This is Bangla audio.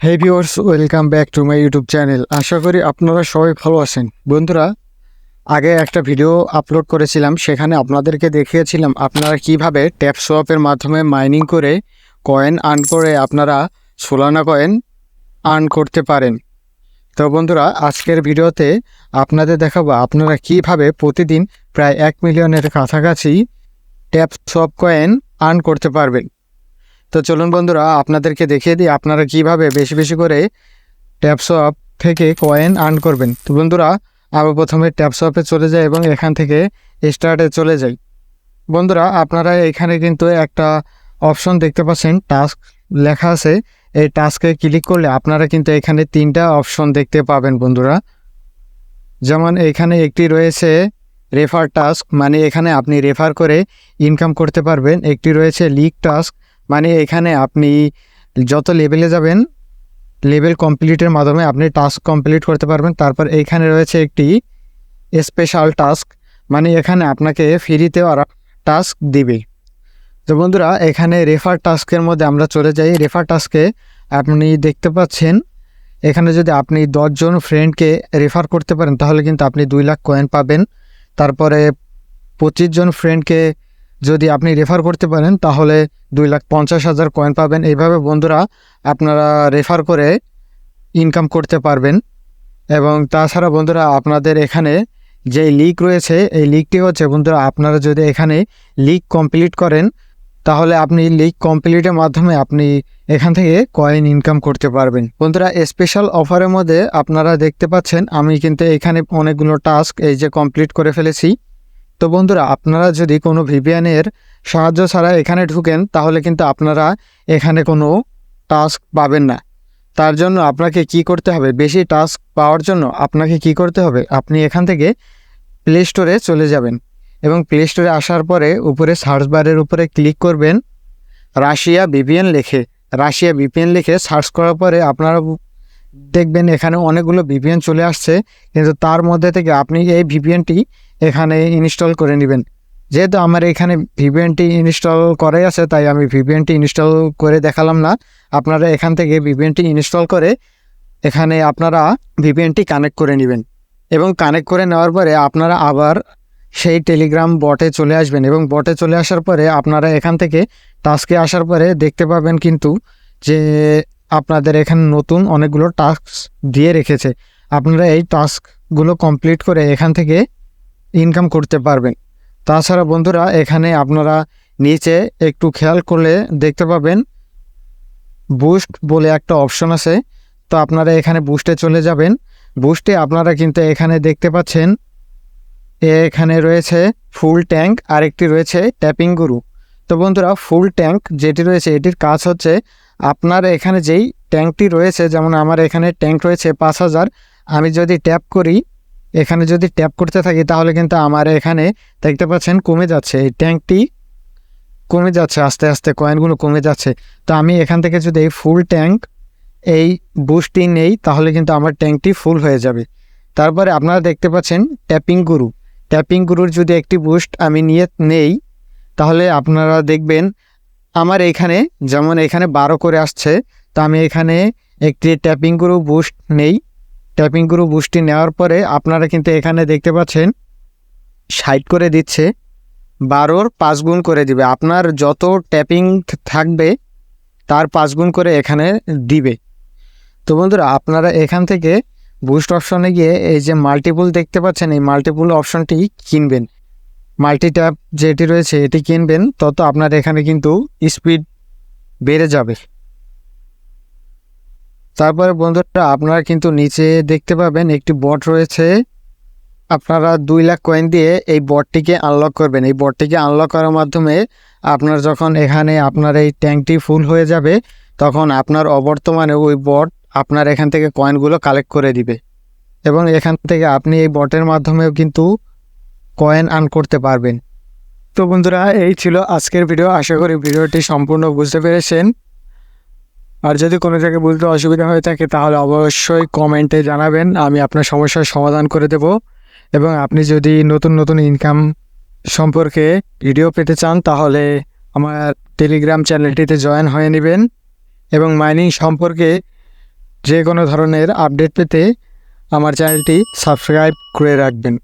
Hey viewers, welcome back to my YouTube channel. আশা করি আপনারা সবাই ভালো আছেন। বন্ধুরা, আগে একটা ভিডিও আপলোড করেছিলাম, সেখানে আপনাদেরকে দেখিয়েছিলাম আপনারা কিভাবে ট্যাপ সোয়াপের মাধ্যমে মাইনিং করে কয়েন আর্ন করে আপনারা সোলানা কয়েন আর্ন করতে পারেন। তো বন্ধুরা, আজকের ভিডিওতে আপনাদের দেখাবো আপনারা কিভাবে প্রতিদিন প্রায় 1 মিলিয়নের কাছাকাছি ট্যাপ সোয়াপ কয়েন আর্ন করতে পারবেন। তো চলুন বন্ধুরা, আপনাদেরকে দেখিয়ে দিই আপনারা কিভাবে বেশি বেশি করে ট্যাপসপ থেকে কয়েন আর্ন করবেন। তো বন্ধুরা, আমি প্রথমে ট্যাপসপে চলে যাই এবং এখান থেকে স্টার্টে চলে যাই। বন্ধুরা, আপনারা এখানে কিন্তু একটা অপশন দেখতে পাচ্ছেন, টাস্ক লেখা আছে। এই টাস্কে ক্লিক করলে আপনারা কিন্তু এখানে 3টা অপশন দেখতে পাবেন বন্ধুরা। যেমন এখানে একটি রয়েছে রেফার টাস্ক, মানে এখানে আপনি রেফার করে ইনকাম করতে পারবেন। একটি রয়েছে লিগ টাস্ক, মানে এখানে আপনি যত লেভেলে যাবেন লেভেল কমপ্লিটের মাধ্যমে আপনি টাস্ক কমপ্লিট করতে পারবেন। তারপর এইখানে রয়েছে একটি স্পেশাল টাস্ক, মানে এখানে আপনাকে ফ্রিতে ওরা টাস্ক দিবে। তো বন্ধুরা, এখানে রেফার টাস্কের মধ্যে আমরা চলে যাই। রেফার টাস্কে আপনি দেখতে পাচ্ছেন এখানে যদি আপনি 10 জন ফ্রেন্ডকে রেফার করতে পারেন তাহলে কিন্তু আপনি 2 লাখ কয়েন পাবেন। তারপরে 25 জন ফ্রেন্ডকে যদি আপনি রেফার করতে পারেন তাহলে 2,50,000 কয়েন পাবেন। এইভাবে বন্ধুরা আপনারা রেফার করে ইনকাম করতে পারবেন। এবং তাছাড়া বন্ধুরা, আপনাদের এখানে যে লিগ রয়েছে এই লিগটি হচ্ছে বন্ধুরা, আপনারা যদি এখানে লিগ কমপ্লিট করেন তাহলে আপনি লিগ কমপ্লিটের মাধ্যমে আপনি এখান থেকে কয়েন ইনকাম করতে পারবেন। বন্ধুরা, স্পেশাল অফারের মধ্যে আপনারা দেখতে পাচ্ছেন আমি কিন্তু এখানে অনেকগুলো টাস্ক এই যে কমপ্লিট করে ফেলেছি। তো বন্ধুরা, আপনারা যদি কোনো ভিপিএনের সাহায্য ছাড়া এখানে ঢুকেন তাহলে কিন্তু আপনারা এখানে কোনো টাস্ক পাবেন না। তার জন্য আপনাকে কি করতে হবে, বেশি টাস্ক পাওয়ার জন্য আপনাকে কি করতে হবে, আপনি এখান থেকে প্লে স্টোরে চলে যাবেন এবং প্লে স্টোরে আসার পরে উপরে সার্চ বারের উপরে ক্লিক করবেন, রাশিয়া ভিপিএন লিখে সার্চ করার পরে আপনারা দেখবেন এখানে অনেকগুলো ভিপিএন চলে আসছে, কিন্তু তার মধ্যে থেকে আপনি এই ভিপিএনটি এখানে ইনস্টল করে নেবেন। যেহেতু আমার এখানে ভিপিএনটি ইনস্টল করাই আছে তাই আমি ভিপিএনটি ইনস্টল করে দেখালাম না। আপনারা এখান থেকে ভিপিএনটি ইনস্টল করে এখানে আপনারা ভিপিএনটি কানেক্ট করে নেবেন এবং কানেক্ট করে নেওয়ার পরে আপনারা আবার সেই টেলিগ্রাম বটে চলে আসবেন এবং বটে চলে আসার পরে আপনারা এখান থেকে টাস্কে আসার পরে দেখতে পাবেন কিন্তু যে আপনাদের এখানে নতুন অনেকগুলো টাস্ক দিয়ে রেখেছে। আপনারা এই টাস্কগুলো কমপ্লিট করে এখান থেকে ইনকাম করতে পারবেন। তাছাড়া বন্ধুরা, এখানে আপনারা নিচে একটু খেয়াল করলে দেখতে পাবেন বুস্ট বলে একটা অপশন আছে। তো আপনারা এখানে বুস্টে চলে যাবেন। বুস্টে আপনারা কিন্তু এখানে দেখতে পাচ্ছেন এখানে রয়েছে ফুল ট্যাঙ্ক, আরেকটি রয়েছে ট্যাপিং গুরু। তো বন্ধুরা, ফুল ট্যাঙ্ক যেটি রয়েছে এটির কাজ হচ্ছে আপনার এখানে যেই ট্যাঙ্কটি রয়েছে, যেমন আমার এখানে ট্যাঙ্ক রয়েছে 5,000, আমি যদি ট্যাপ করি, এখানে যদি ট্যাপ করতে থাকি তাহলে কিন্তু আমার এখানে দেখতে পাচ্ছেন কমে যাচ্ছে, এই ট্যাঙ্কটি কমে যাচ্ছে, আস্তে আস্তে কয়েনগুলো কমে যাচ্ছে। তো আমি এখান থেকে যদি এই ফুল ট্যাঙ্ক এই বুস্টটি নেই তাহলে কিন্তু আমার ট্যাঙ্কটি ফুল হয়ে যাবে। তারপরে আপনারা দেখতে পাচ্ছেন ট্যাপিং গুরুর যদি একটি বুস্ট আমি নিয়ে নেই তাহলে আপনারা দেখবেন আমার এখানে যেমন এখানে 12 করে আসছে। তো আমি এখানে একটি ট্যাপিং গুরু বুস্ট নেই। ট্যাপিং গুরু বুস্টটি নেওয়ার পরে আপনারা কিন্তু এখানে দেখতে পাচ্ছেন 60 করে দিচ্ছে, 12-র 5 গুণ করে দিবে। আপনার যত ট্যাপিং থাকবে তার 5 গুণ করে এখানে দিবে। তো বন্ধুরা, আপনারা এখান থেকে বুস্ট অপশনে গিয়ে এই যে মাল্টিপুল দেখতে পাচ্ছেন, এই মাল্টিপুল অপশনটি কিনবেন। মাল্টি ট্যাপ যেটি রয়েছে এটি কিনবেন, তত আপনার এখানে কিন্তু স্পিড বেড়ে যাবে। তারপরে বন্ধুরা, আপনারা কিন্তু নিচে দেখতে পাবেন একটি বট রয়েছে। আপনারা 2 লাখ কয়েন দিয়ে এই বটটিকে আনলক করবেন। এই বটটিকে আনলক করার মাধ্যমে আপনার যখন এখানে আপনার এই ট্যাঙ্কটি ফুল হয়ে যাবে তখন আপনার অবর্তমানে ওই বট আপনার এখান থেকে কয়েনগুলো কালেক্ট করে দিবে এবং এখান থেকে আপনি এই বটের মাধ্যমেও কিন্তু কয়েন আর্ন করতে পারবেন। তো বন্ধুরা, এই ছিল আজকের ভিডিও। আশা করি ভিডিওটি সম্পূর্ণ বুঝতে পেরেছেন। আর যদি কোনো জায়গায় বুঝতে অসুবিধা হয়ে থাকে তাহলে অবশ্যই কমেন্টে জানাবেন, আমি আপনার সমস্যার সমাধান করে দেব। এবং আপনি যদি নতুন নতুন ইনকাম সম্পর্কে ভিডিও পেতে চান তাহলে আমার টেলিগ্রাম চ্যানেলটিতে জয়েন হয়ে নেবেন এবং মাইনিং সম্পর্কে যে কোনো ধরনের আপডেট পেতে আমার চ্যানেলটি সাবস্ক্রাইব করে রাখবেন।